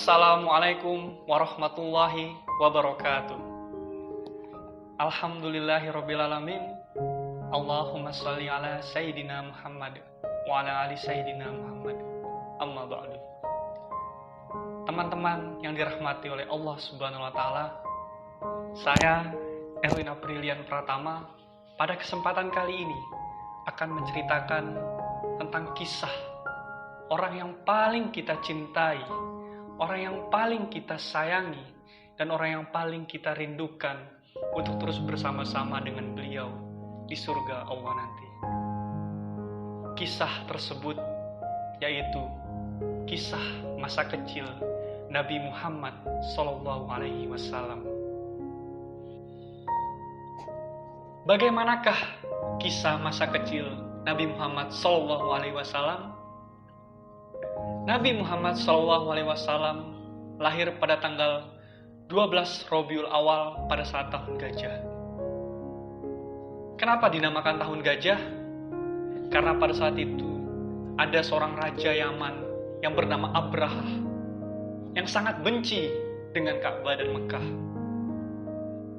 Assalamualaikum warahmatullahi wabarakatuh. Alhamdulillahirrabbilalamin. Allahumma sholli ala Sayyidina Muhammad wa ala ali Sayyidina Muhammad. Amma ba'du. Teman-teman yang dirahmati oleh Allah Subhanahu wa Ta'ala, saya Erwin Aprilian Pratama pada kesempatan kali ini akan menceritakan tentang kisah orang yang paling kita cintai, orang yang paling kita sayangi, dan orang yang paling kita rindukan untuk terus bersama-sama dengan beliau di surga Allah nanti. Kisah tersebut yaitu kisah masa kecil Nabi Muhammad SAW. Bagaimanakah kisah masa kecil Nabi Muhammad SAW? Nabi Muhammad SAW lahir pada tanggal 12 Rabiul Awal pada saat tahun gajah. Kenapa dinamakan tahun gajah? Karena pada saat itu ada seorang raja Yaman yang bernama Abraha yang sangat benci dengan Ka'bah dan Mekah.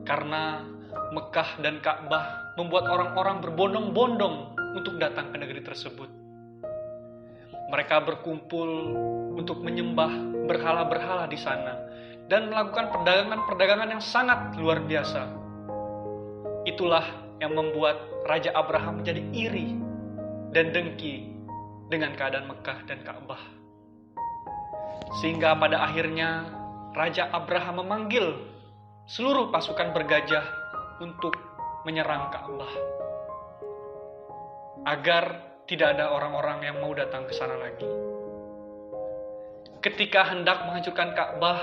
Karena Mekah dan Ka'bah membuat orang-orang berbondong-bondong untuk datang ke negeri tersebut. Mereka berkumpul untuk menyembah berhala-berhala di sana dan melakukan perdagangan-perdagangan yang sangat luar biasa. Itulah yang membuat Raja Abraham menjadi iri dan dengki dengan keadaan Mekah dan Ka'bah. Sehingga pada akhirnya Raja Abraham memanggil seluruh pasukan bergajah untuk menyerang Ka'bah, agar tidak ada orang-orang yang mau datang ke sana lagi. Ketika hendak menghancurkan Ka'bah,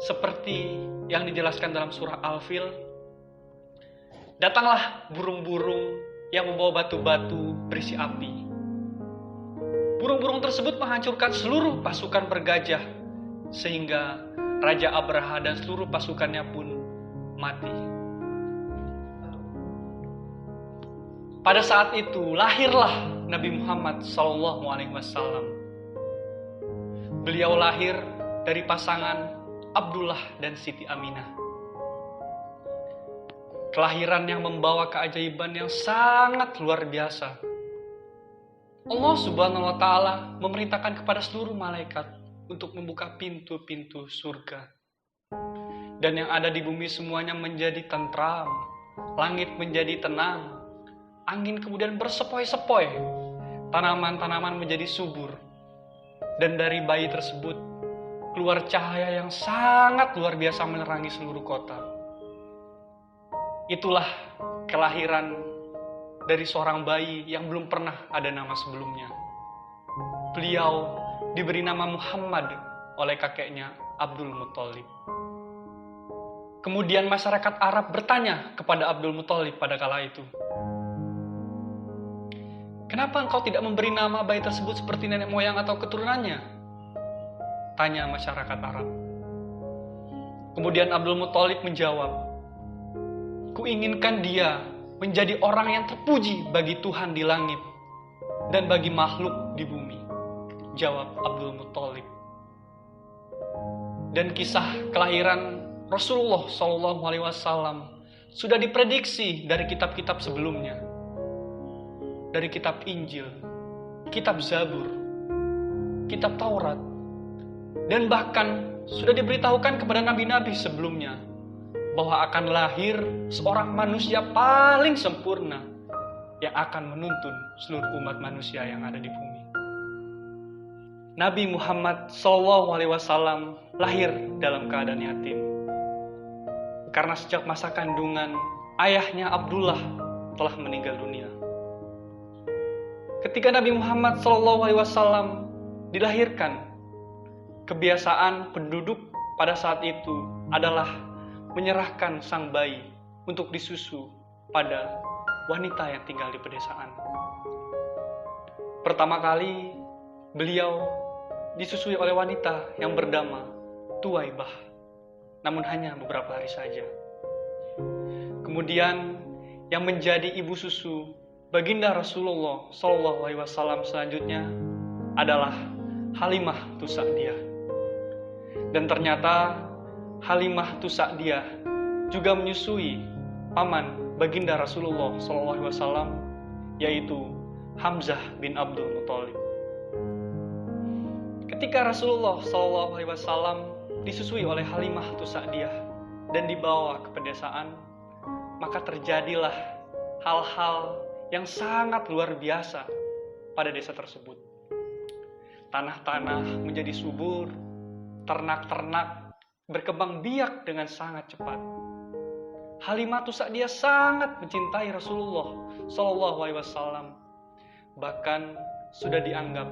seperti yang dijelaskan dalam surah Al-Fil, datanglah burung-burung yang membawa batu-batu berisi api. Burung-burung tersebut menghancurkan seluruh pasukan bergajah, sehingga Raja Abraha dan seluruh pasukannya pun mati. Pada saat itu lahirlah Nabi Muhammad SAW. Beliau lahir dari pasangan Abdullah dan Siti Aminah. Kelahiran yang membawa keajaiban yang sangat luar biasa. Allah Subhanahu wa Ta'ala memerintahkan kepada seluruh malaikat untuk membuka pintu-pintu surga. Dan yang ada di bumi semuanya menjadi tentram, langit menjadi tenang, angin kemudian bersepoi-sepoi, tanaman-tanaman menjadi subur, dan dari bayi tersebut keluar cahaya yang sangat luar biasa menerangi seluruh kota. Itulah kelahiran dari seorang bayi yang belum pernah ada nama sebelumnya. Beliau diberi nama Muhammad oleh kakeknya Abdul Muthalib. Kemudian masyarakat Arab bertanya kepada Abdul Muthalib pada kala itu, "Kenapa engkau tidak memberi nama bayi tersebut seperti nenek moyang atau keturunannya?" tanya masyarakat Arab. Kemudian Abdul Muthalib menjawab, "Kuinginkan dia menjadi orang yang terpuji bagi Tuhan di langit dan bagi makhluk di bumi," jawab Abdul Muthalib. Dan kisah kelahiran Rasulullah SAW sudah diprediksi dari kitab-kitab sebelumnya. Dari kitab Injil, kitab Zabur, kitab Taurat, dan bahkan sudah diberitahukan kepada nabi-nabi sebelumnya bahwa akan lahir seorang manusia paling sempurna yang akan menuntun seluruh umat manusia yang ada di bumi. Nabi Muhammad SAW lahir dalam keadaan yatim. Karena sejak masa kandungan, ayahnya Abdullah telah meninggal dunia. Ketika Nabi Muhammad SAW dilahirkan, kebiasaan penduduk pada saat itu adalah menyerahkan sang bayi untuk disusu pada wanita yang tinggal di pedesaan. Pertama kali beliau disusui oleh wanita yang bernama Tuwaibah, namun hanya beberapa hari saja. Kemudian yang menjadi ibu susu baginda Rasulullah SAW selanjutnya adalah Halimah Tusa'diyah. Dan ternyata Halimah Tusa'diyah juga menyusui paman baginda Rasulullah SAW, yaitu Hamzah bin Abdul Muthalib. Ketika Rasulullah SAW disusui oleh Halimah Tusa'diyah dan dibawa ke pedesaan, maka terjadilah hal-hal yang sangat luar biasa pada desa tersebut. Tanah-tanah menjadi subur, ternak-ternak berkembang biak dengan sangat cepat. Halimah Tusa'diyah sangat mencintai Rasulullah SAW, bahkan sudah dianggap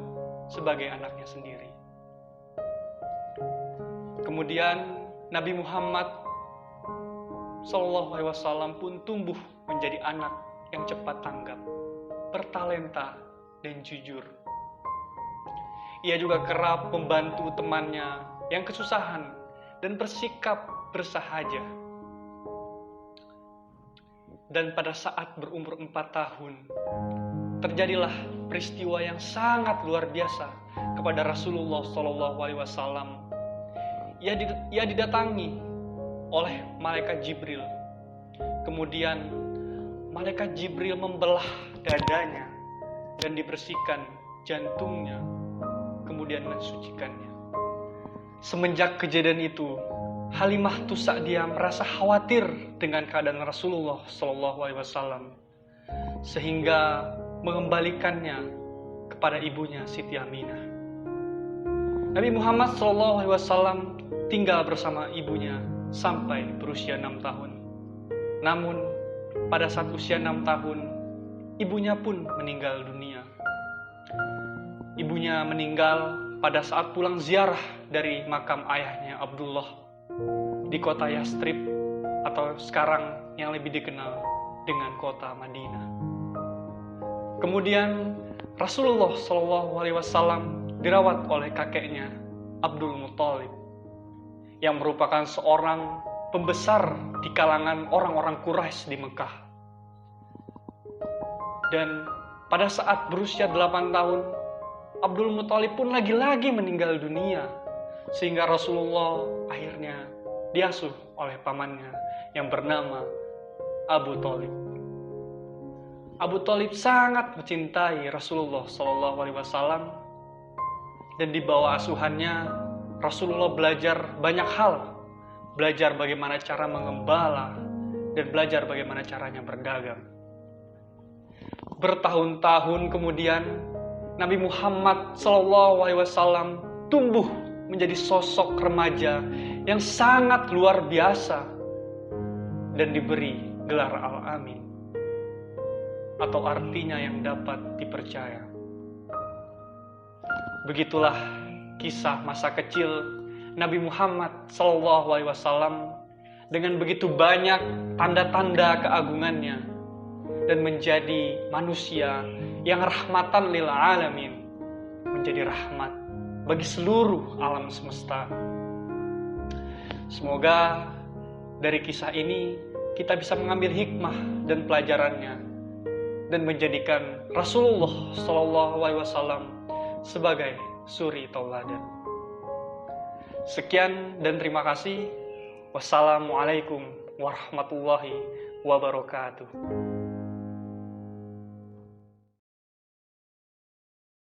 sebagai anaknya sendiri. Kemudian Nabi Muhammad SAW pun tumbuh menjadi anak yang cepat tanggap, bertalenta, dan jujur. Ia juga kerap membantu temannya yang kesusahan dan bersikap bersahaja. Dan pada saat berumur 4 tahun, terjadilah peristiwa yang sangat luar biasa kepada Rasulullah SAW. Ia didatangi oleh malaikat Jibril. Kemudian malaikat Jibril membelah dadanya dan dibersihkan jantungnya, kemudian mensucikannya. Semenjak kejadian itu, Halimah Tusa'diyah merasa khawatir dengan keadaan Rasulullah SAW, sehingga mengembalikannya kepada ibunya Siti Aminah. Nabi Muhammad SAW tinggal bersama ibunya sampai berusia 6 tahun. Namun pada saat usia 6 tahun, ibunya pun meninggal dunia. Ibunya meninggal pada saat pulang ziarah dari makam ayahnya Abdullah di kota Yastrib, atau sekarang yang lebih dikenal dengan kota Madinah. Kemudian Rasulullah SAW dirawat oleh kakeknya Abdul Muthalib, yang merupakan seorang pembesar di kalangan orang-orang Quraisy di Mekah. Dan pada saat berusia 8 tahun, Abdul Muthalib pun lagi-lagi meninggal dunia, sehingga Rasulullah akhirnya diasuh oleh pamannya yang bernama Abu Thalib. Abu Thalib sangat mencintai Rasulullah SAW, dan di bawah asuhannya Rasulullah belajar banyak hal, belajar bagaimana cara mengembala, dan belajar bagaimana caranya berdagang. Bertahun-tahun kemudian, Nabi Muhammad SAW tumbuh menjadi sosok remaja yang sangat luar biasa dan diberi gelar Al-Amin, atau artinya yang dapat dipercaya. Begitulah kisah masa kecil Nabi Muhammad SAW dengan begitu banyak tanda-tanda keagungannya, dan menjadi manusia yang rahmatan lil alamin, menjadi rahmat bagi seluruh alam semesta. Semoga dari kisah ini kita bisa mengambil hikmah dan pelajarannya, dan menjadikan Rasulullah SAW sebagai suri tauladan. Sekian dan terima kasih. Wassalamualaikum warahmatullahi wabarakatuh.